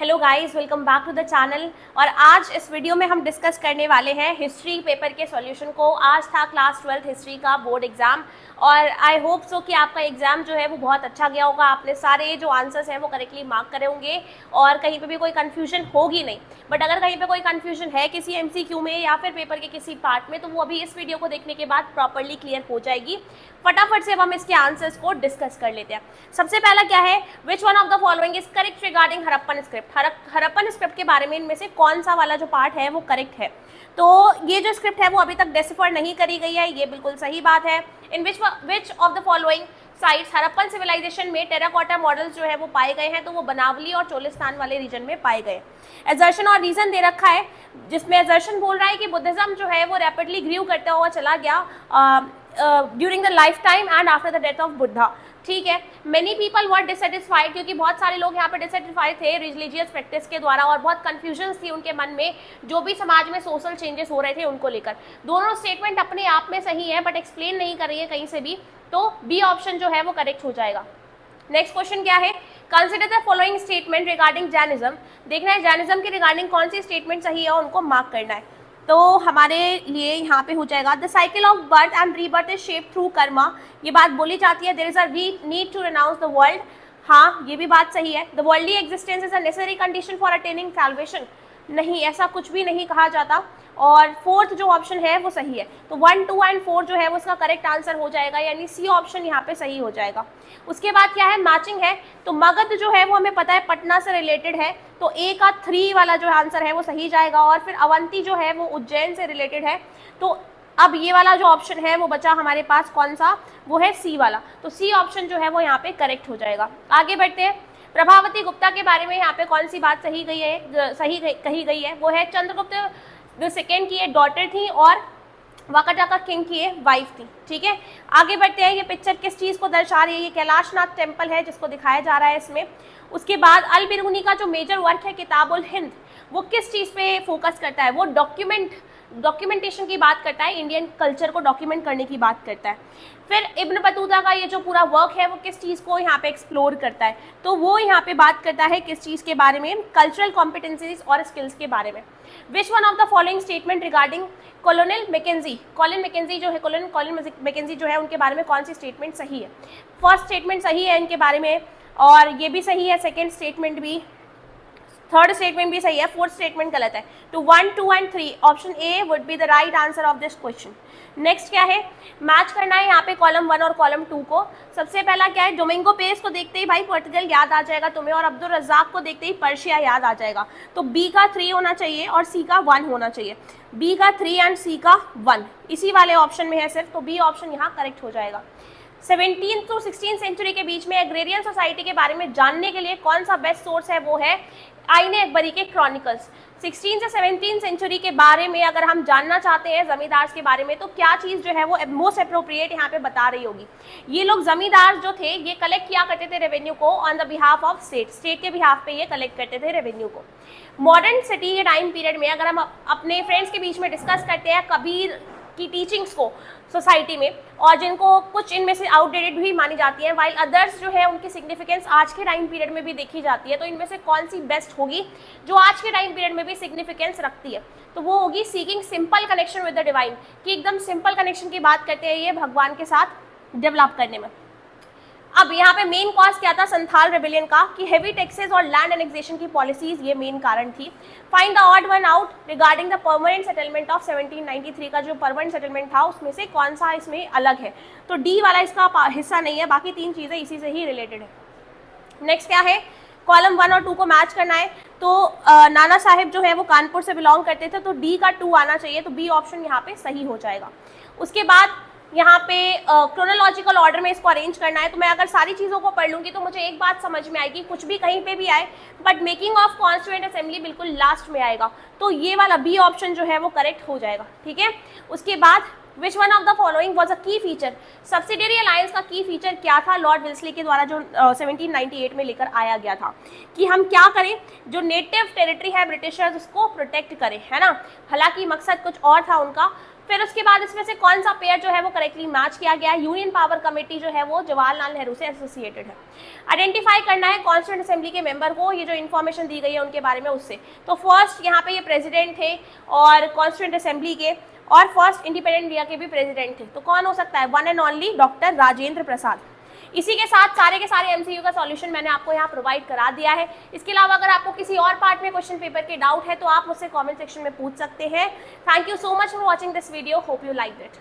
Hello guys, welcome back to the channel. और आज इस वीडियो में हम डिस्कस करने वाले हैं हिस्ट्री पेपर के सॉल्यूशन को। आज था क्लास 12th हिस्ट्री का बोर्ड एग्जाम और आई होप सो कि आपका एग्जाम जो है वो बहुत अच्छा गया होगा। आपने सारे जो आंसर्स हैं वो करेक्टली मार्क करे होंगे और कहीं पे भी कोई कन्फ्यूजन होगी नहीं। बट अगर कहीं पे कोई कन्फ्यूजन है किसी MCQ में या फिर पेपर के किसी पार्ट में, तो वो अभी इस वीडियो को देखने के बाद प्रॉपरली क्लियर हो जाएगी। फटाफट से अब हम इसके आंसर्स को डिस्कस कर लेते हैं। सबसे पहला क्या है, विच one of the following is correct regarding Harappan script. Harappan script के बारे में इनमें से कौन सा वाला जो पार्ट है वो करेक्ट है। तो ये जो स्क्रिप्ट है वो अभी तक डेसिफर नहीं करी गई है, ये बिल्कुल सही बात है। In which of the following sites Harappan civilization में टेराकोटा मॉडल्स जो है वो पाए गए हैं, तो वो बनावली और चोलिस्तान वाले रीजन में पाए गए। एजर्शन और रीजन दे रखा है, जिसमें एजर्शन बोल रहा है कि बुद्धिज्म जो है वो रैपिडली ग्रीव करता हुआ चला गया during the life time and after the death of Buddha. ठीक है, मेनी पीपल वर डिससेटिस्फाइड, क्योंकि बहुत सारे लोग यहाँ पे डिससेटिस्फाइड थे रिलीजियस प्रैक्टिस के द्वारा और बहुत कंफ्यूजन थी उनके मन में जो भी समाज में सोशल चेंजेस हो रहे थे उनको लेकर। दोनों स्टेटमेंट अपने आप में सही है बट एक्सप्लेन नहीं कर रही है कहीं से भी, तो बी ऑप्शन जो है वो करेक्ट हो जाएगा। नेक्स्ट क्वेश्चन क्या है, consider the following statement regarding Jainism. देखना है जैनिज्म के रिगार्डिंग कौन सी स्टेटमेंट सही है, उनको मार्क करना है। तो हमारे लिए यहाँ पे हो जाएगा the cycle of birth and rebirth is shape through karma. ये बात बोली जाती है, there is a need to renounce the world. हाँ, ये भी बात सही है। The worldly existence is a necessary condition for attaining salvation. नहीं, ऐसा कुछ भी नहीं कहा जाता। और फोर्थ जो ऑप्शन है वो सही है, तो 1, 2 एंड 4 जो है वो इसका करेक्ट आंसर हो जाएगा, यानी सी ऑप्शन यहाँ पे सही हो जाएगा। उसके बाद क्या है, मैचिंग है। तो मगध जो है वो हमें पता है पटना से रिलेटेड है, तो ए का 3 वाला जो आंसर है वो सही जाएगा। और फिर अवंती जो है वो उज्जैन से रिलेटेड है, तो अब ये वाला जो ऑप्शन है वो बचा हमारे पास कौन सा, वो है सी वाला, तो सी ऑप्शन जो है वो यहाँ पे करेक्ट हो जाएगा। आगे बढ़ते हैं। प्रभावती गुप्ता के बारे में यहाँ पे कौन सी बात सही गई है, सही कही गई है, वो है चंद्रगुप्त जो सेकेंड की डॉटर थी और वाकाटाका किंग की वाइफ थी। ठीक है, आगे बढ़ते हैं। ये पिक्चर किस चीज़ को दर्शा रही है, ये कैलाशनाथ टेम्पल है जिसको दिखाया जा रहा है इसमें। उसके बाद अल बिरूनी का जो मेजर वर्क है किताबुल हिंद, वो किस चीज़ पे फोकस करता है, वो डॉक्यूमेंटेशन की बात करता है, इंडियन कल्चर को डॉक्यूमेंट करने की बात करता है। फिर इब्न बतूता का ये जो पूरा वर्क है वो किस चीज़ को यहाँ पे एक्सप्लोर करता है, तो वो यहाँ पे बात करता है किस चीज़ के बारे में, कल्चरल कॉम्पिटेंसीज और स्किल्स के बारे में। Which one of the following statement regarding colonial Mackenzie, Colin Mackenzie जो है उनके बारे में कौन सी स्टेटमेंट सही है। फर्स्ट स्टेटमेंट सही है इनके बारे में और ये भी सही है, सेकेंड स्टेटमेंट भी, थर्ड स्टेटमेंट भी सही है, फोर्थ स्टेटमेंट गलत है। तो 1, 2 and 3 option A would be the right answer of this question. Next क्या है, मैच करना है यहाँ पे कॉलम 1 और कॉलम 2 को। सबसे पहला क्या है, डोमिंगो पेस को देखते ही भाई पोर्टुगल याद आ जाएगा तुम्हें, और अब्दुल रज़ाक को देखते ही पर्शिया याद आ जाएगा। तो बी का 3 होना चाहिए और सी का 1 होना चाहिए। बी का 3 एंड सी का 1 इसी वाले ऑप्शन में है सिर्फ, तो बी ऑप्शन यहाँ करेक्ट हो जाएगा। 17th to 16th सेंचुरी के बीच में एग्रेरियन सोसाइटी के बारे में जानने के लिए कौन सा बेस्ट सोर्स है, वो है आईने अकबरी के क्रॉनिकल्स। 16 से 17th सेंचुरी के बारे में अगर हम जानना चाहते हैं जमींदार के बारे में, तो क्या चीज़ जो है वो मोस्ट अप्रोप्रिएट यहाँ पे बता रही होगी। ये लोग जमींदार जो थे ये कलेक्ट किया करते थे रेवेन्यू को on the behalf of state के बिहाफ पे ये कलेक्ट करते थे रेवेन्यू को। मॉडर्न सिटी के टाइम पीरियड में अगर हम अपने फ्रेंड्स के बीच में डिस्कस करते हैं कबीर की टीचिंग्स को सोसाइटी में, और जिनको कुछ इनमें से आउटडेटेड भी मानी जाती है, वाइल अदर्स जो है उनकी सिग्निफिकेंस आज के टाइम पीरियड में भी देखी जाती है, तो इनमें से कौन सी बेस्ट होगी जो आज के टाइम पीरियड में भी सिग्निफिकेंस रखती है, तो वो होगी seeking simple connection with the divine, कि एकदम सिंपल कनेक्शन की बात करते हैं ये भगवान के साथ डेवलप करने में। अब यहाँ पे मेन कॉज क्या था संथाल रेबेलियन का, कि हेवी टैक्सेस और लैंड एनेक्सेशन की पॉलिसीज ये मेन कारण थी। Find the odd one out regarding the permanent settlement of 1793 का जो परमानेंट सेटलमेंट था उसमें से कौन सा इसमें अलग है, तो डी वाला इसका हिस्सा नहीं है, बाकी 3 चीज़ें इसी से ही रिलेटेड है। नेक्स्ट क्या है, कॉलम 1 और 2 को मैच करना है, तो नाना साहिब जो है वो कानपुर से बिलोंग करते थे, तो डी का 2 आना चाहिए, तो बी ऑप्शन यहाँ पे सही हो जाएगा। उसके बाद यहाँ पे क्रोनोलॉजिकल ऑर्डर में इसको अरेंज करना है, तो मैं अगर सारी चीज़ों को पढ़ लूँगी तो मुझे एक बात समझ में आएगी, कुछ भी कहीं पे भी आए but making of constituent assembly बिल्कुल लास्ट में आएगा, तो ये वाला बी ऑप्शन जो है वो करेक्ट हो जाएगा। ठीक है, उसके बाद विच one of the following was a की फीचर, सब्सिडियरी अलायंस का की फीचर क्या था लॉर्ड विल्सली के द्वारा जो 1798 में लेकर आया गया था, कि हम क्या करें, जो नेटिव टेरिटरी है ब्रिटिशर्स उसको प्रोटेक्ट करें, है ना। हालांकि मकसद कुछ और था उनका, फिर उसके बाद इसमें से कौन सा पेयर जो है वो करेक्टली मैच किया गया है, यूनियन पावर कमेटी जो है वो जवाहरलाल नेहरू से एसोसिएटेड है। आइडेंटिफाई करना है कॉन्स्टिट्यूएंट असेंबली के मेंबर को, ये जो इन्फॉर्मेशन दी गई है उनके बारे में उससे। तो फर्स्ट यहाँ पे ये प्रेसिडेंट थे और कॉन्स्टिट्यूएंट असेंबली के, और फर्स्ट इंडिपेंडेंट इंडिया के भी प्रेसिडेंट थे। तो कौन हो सकता है? One and only doctor Rajendra Prasad. इसी के साथ सारे के सारे एमसीक्यू का सॉल्यूशन मैंने आपको यहाँ प्रोवाइड करा दिया है। इसके अलावा अगर आपको किसी और पार्ट में क्वेश्चन पेपर के डाउट है तो आप मुझसे कमेंट सेक्शन में पूछ सकते हैं। Thank you so much for watching this video, hope you like it.